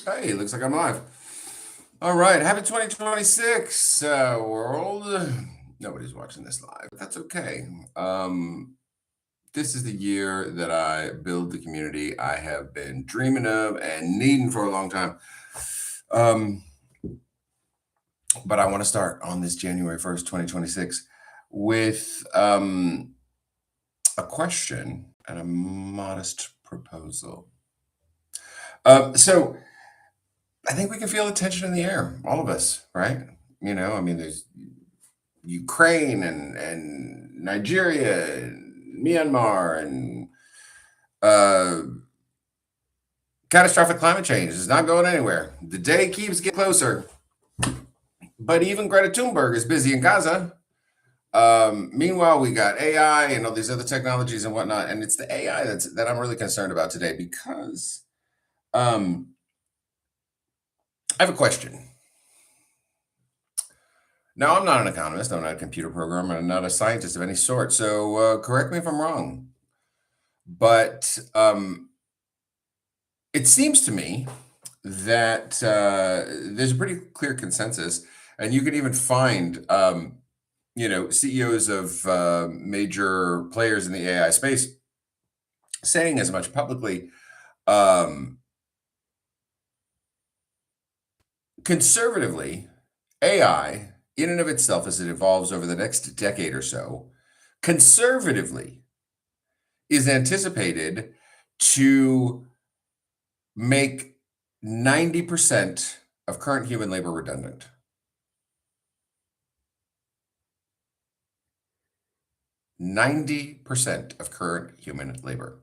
Hey, looks like I'm live. All right, happy 2026, world. Nobody's watching this live. That's okay. This is the year that I build the community I have been dreaming of and needing for a long time. Um, but I want to start on this January 1st, 2026, with a question and a modest proposal. So I think we can feel the tension in the air, all of us, right? I mean, there's Ukraine and Nigeria and Myanmar and uh, catastrophic climate change is not going anywhere. The day keeps getting closer. But even Greta Thunberg is busy in Gaza. Meanwhile, we got AI and all these other technologies and whatnot. And it's the AI that I'm really concerned about today because I have a question. Now, I'm not an economist, I'm not a computer programmer, I'm not a scientist of any sort. So correct me if I'm wrong. But it seems to me that there's a pretty clear consensus, and you can even find, CEOs of major players in the AI space saying as much publicly. Conservatively, AI, in and of itself, as it evolves over the next decade or so, conservatively is anticipated to make 90% of current human labor redundant. %90 of current human labor.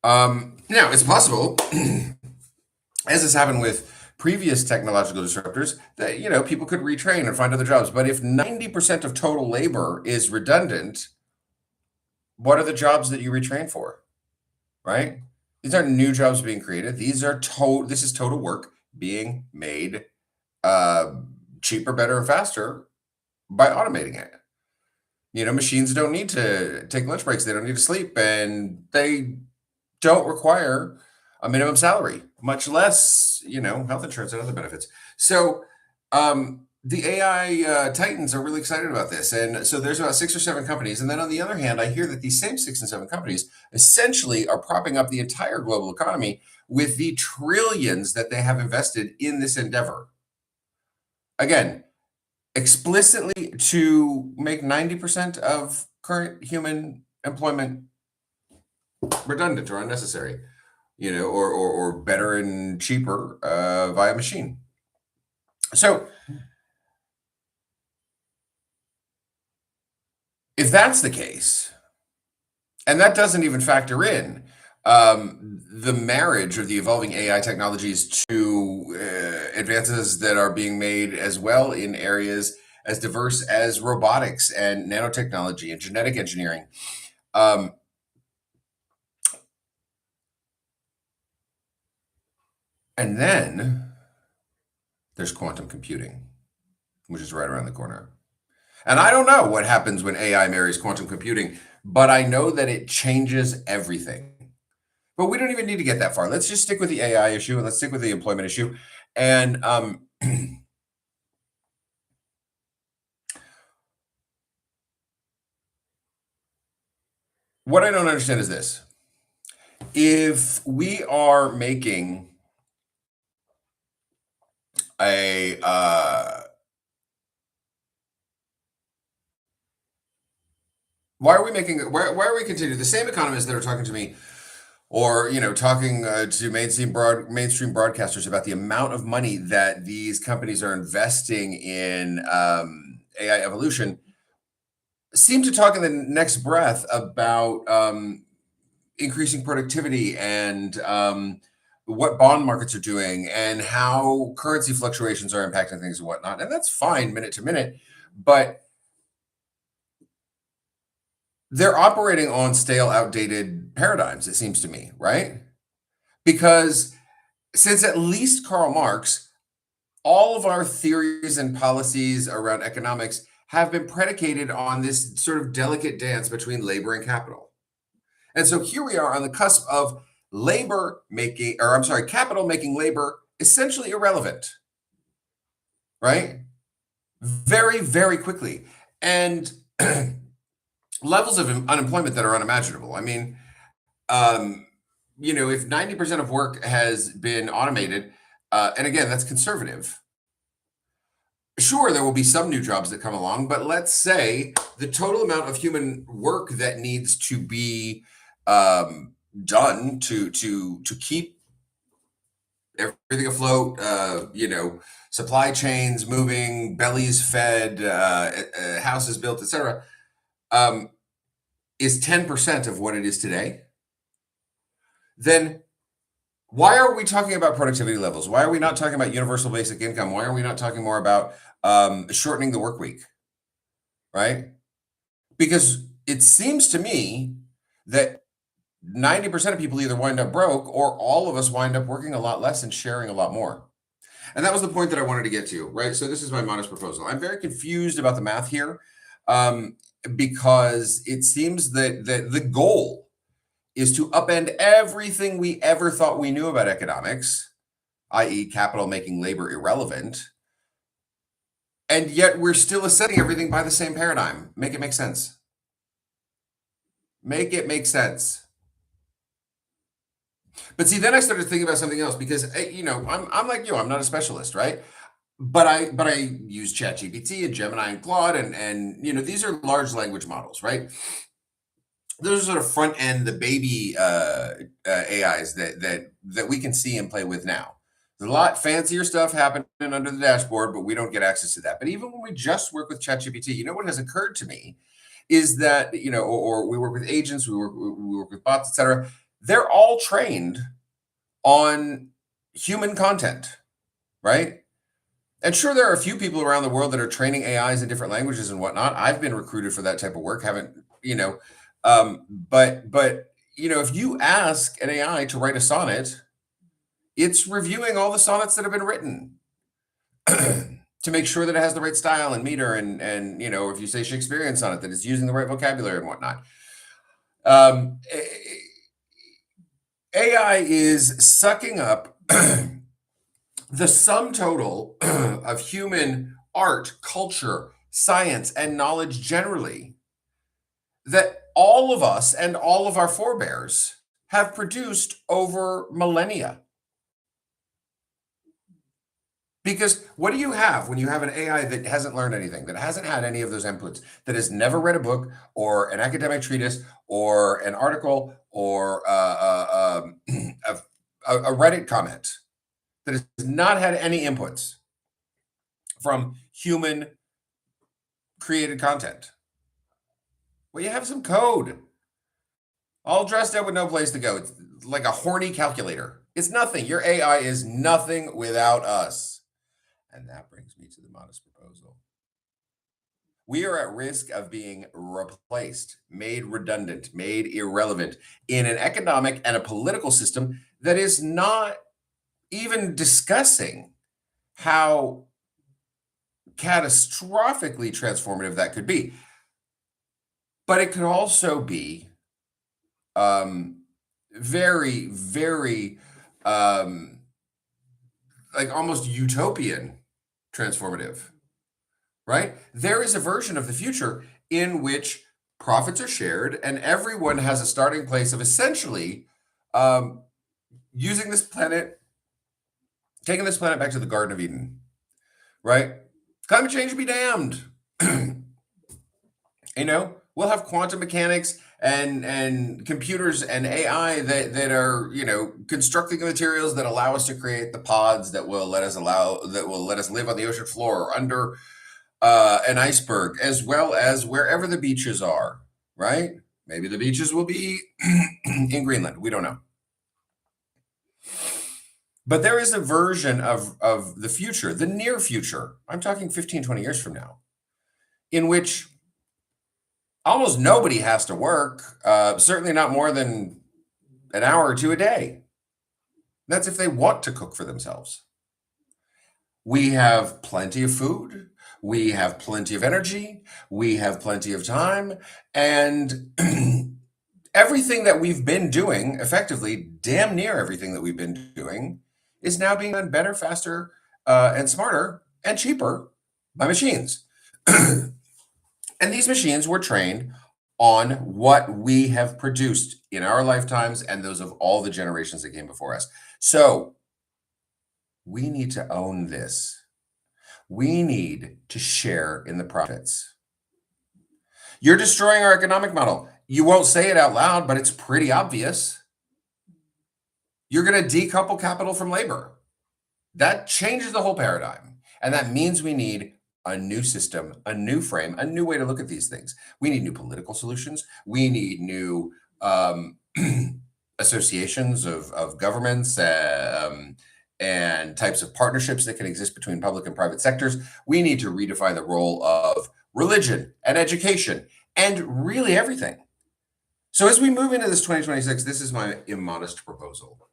Now, it's possible, as has happened with previous technological disruptors, that people could retrain and find other jobs. But if 90% of total labor is redundant, what are the jobs that you retrain for? Right? These aren't new jobs being created. This is total work being made cheaper, better, and faster by automating it. Machines don't need to take lunch breaks. They don't need to sleep, and they don't require a minimum salary, much less, health insurance and other benefits. So the AI titans are really excited about this. And so there's about 6 or 7 companies. And then on the other hand, I hear that these same 6 and 7 companies essentially are propping up the entire global economy with the trillions that they have invested in this endeavor. Again, explicitly to make 90% of current human employment redundant or unnecessary, or better and cheaper via machine. So if that's the case, and that doesn't even factor in the marriage of the evolving AI technologies to advances that are being made as well in areas as diverse as robotics and nanotechnology and genetic engineering. And then there's quantum computing, which is right around the corner. And I don't know what happens when AI marries quantum computing, but I know that it changes everything. But we don't even need to get that far. Let's just stick with the AI issue and let's stick with the employment issue. And what I don't understand is this. If we are making a why are we continuing? The same economists that are talking to me or talking to mainstream broadcasters about the amount of money that these companies are investing in AI evolution seem to talk in the next breath about increasing productivity and what bond markets are doing and how currency fluctuations are impacting things and whatnot. And that's fine minute to minute, but they're operating on stale, outdated paradigms, it seems to me, right? Because since at least Karl Marx, all of our theories and policies around economics have been predicated on this sort of delicate dance between labor and capital. And so here we are on the cusp of capital making labor essentially irrelevant, right? Very, very quickly. And levels of unemployment that are unimaginable. I mean, if 90% of work has been automated, and again, that's conservative. Sure, there will be some new jobs that come along, but let's say the total amount of human work that needs to be done to keep everything afloat, supply chains moving, bellies fed, houses built, etc., is 10% of what it is today. Then why are we talking about productivity levels? Why are we not talking about universal basic income? Why are we not talking more about shortening the work week? Right? Because it seems to me that 90% of people either wind up broke or all of us wind up working a lot less and sharing a lot more. And that was the point that I wanted to get to, right? So this is my modest proposal. I'm very confused about the math here, because it seems that the goal is to upend everything we ever thought we knew about economics, i.e., capital making labor irrelevant. And yet we're still ascending everything by the same paradigm. Make it make sense. Make it make sense. But see, then I started thinking about something else because I'm like you. I'm not a specialist, right? But I use ChatGPT and Gemini and Claude, and these are large language models, right? Those are sort of front end, the baby AIs that we can see and play with now. There's a lot fancier stuff happening under the dashboard, but we don't get access to that. But even when we just work with ChatGPT, what has occurred to me is that or we work with agents, we work with bots, etc. They're all trained on human content, right? And sure, there are a few people around the world that are training AIs in different languages and whatnot. I've been recruited for that type of work. But if you ask an AI to write a sonnet, it's reviewing all the sonnets that have been written to make sure that it has the right style and meter, and if you say Shakespearean sonnet, that it's using the right vocabulary and whatnot. AI is sucking up the sum total of human art, culture, science, and knowledge generally that all of us and all of our forebears have produced over millennia. Because what do you have when you have an AI that hasn't learned anything, that hasn't had any of those inputs, that has never read a book or an academic treatise or an article or a Reddit comment, that has not had any inputs from human created content? Well, you have some code all dressed up with no place to go. It's like a horny calculator. It's nothing. Your AI is nothing without us. And that brings me to the modest proposal. We are at risk of being replaced, made redundant, made irrelevant in an economic and a political system that is not even discussing how catastrophically transformative that could be. But it could also be very, very like almost utopian transformative, right? There is a version of the future in which profits are shared and everyone has a starting place of essentially using this planet, taking this planet back to the Garden of Eden, right? Climate change be damned. We'll have quantum mechanics and computers and AI that are constructing the materials that allow us to create the pods that will let us live on the ocean floor or under an iceberg, as well as wherever the beaches are, right? Maybe the beaches will be in Greenland. We don't know. But there is a version of the future, the near future, I'm talking 15, 20 years from now, in which almost nobody has to work, certainly not more than an hour or two a day. That's if they want to cook for themselves. We have plenty of food. We have plenty of energy. We have plenty of time. And Everything that we've been doing, effectively, damn near everything that we've been doing, is now being done better, faster, and smarter and cheaper by machines. And these machines were trained on what we have produced in our lifetimes and those of all the generations that came before us. So we need to own this. We need to share in the profits. You're destroying our economic model. You won't say it out loud, but it's pretty obvious. You're going to decouple capital from labor. That changes the whole paradigm. And that means we need a new system, a new frame, a new way to look at these things. We need new political solutions. We need new associations of governments and types of partnerships that can exist between public and private sectors. We need to redefine the role of religion and education and really everything. So as we move into this 2026, this is my immodest proposal.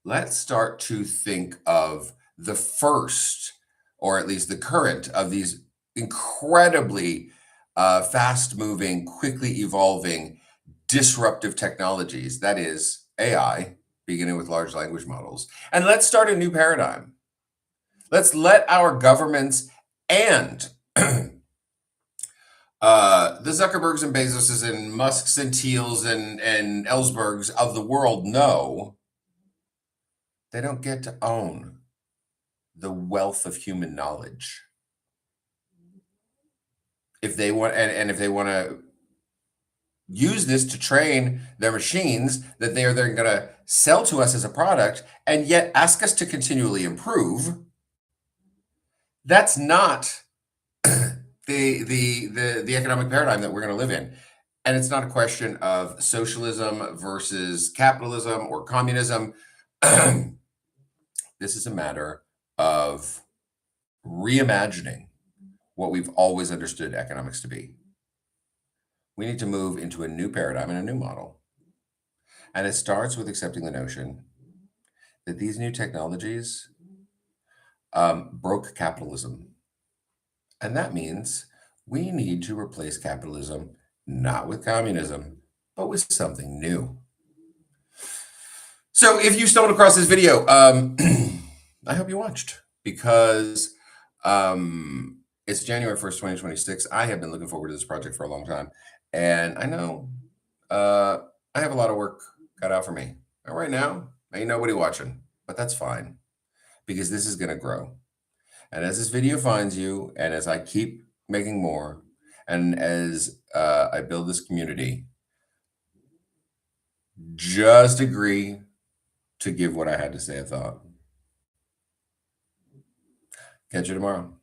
Let's start to think of the first, or at least the current, of these incredibly fast-moving, quickly evolving, disruptive technologies, that is AI, beginning with large language models. And let's start a new paradigm. Let's let our governments and the Zuckerbergs and Bezoses and Musks and Thiels and Ellsbergs of the world know they don't get to own the wealth of human knowledge. If they want, and if they want to use this to train their machines that they're going to sell to us as a product and yet ask us to continually improve, that's not the economic paradigm that we're going to live in. And it's not a question of socialism versus capitalism or communism. This is a matter of reimagining what we've always understood economics to be. We need to move into a new paradigm and a new model. And it starts with accepting the notion that these new technologies broke capitalism. And that means we need to replace capitalism, not with communism, but with something new. So if you stumbled across this video, I hope you watched, because it's January 1st, 2026. I have been looking forward to this project for a long time. And I know I have a lot of work cut out for me. And right now, ain't nobody watching, but that's fine, because this is going to grow. And as this video finds you, and as I keep making more, and as I build this community, just agree to give what I had to say a thought. Catch you tomorrow.